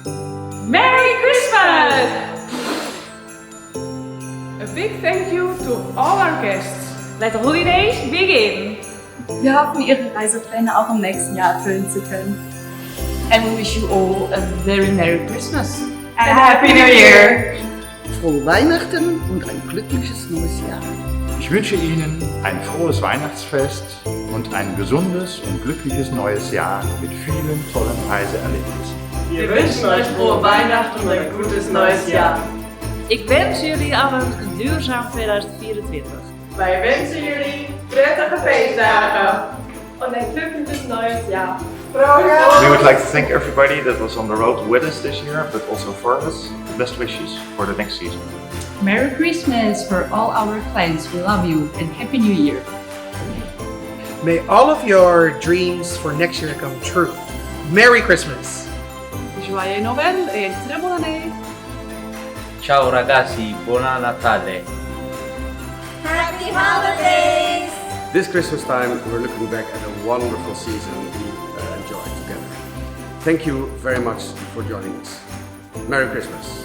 Merry Christmas! A big thank you to all our guests. Let the holidays begin. Wir hoffen, Ihre Reisepläne auch im nächsten Jahr erfüllen zu können. And we wish you all a very Merry Christmas. And Happy New Year! Frohe Weihnachten und ein glückliches neues Jahr. Ich wünsche Ihnen ein frohes Weihnachtsfest und ein gesundes und glückliches neues Jahr mit vielen tollen Reiseerlebnissen. Wir wünschen euch frohe Weihnachten und ein gutes neues Jahr. Ik wens jullie allen een duurzaam 2024. Wij wensen jullie prettige feestdagen. Und ein glückliches neues Jahr. We would like to thank everybody that was on the road with us this year, but also for us. The best wishes for the next season. Merry Christmas for all our clients. We love you and Happy New Year. May all of your dreams for next year come true. Merry Christmas! Joyeux Noël et très bonne année. Ciao ragazzi, buon Natale. Happy holidays! This Christmas time, we're looking back at a wonderful season we enjoyed together. Thank you very much for joining us. Merry Christmas.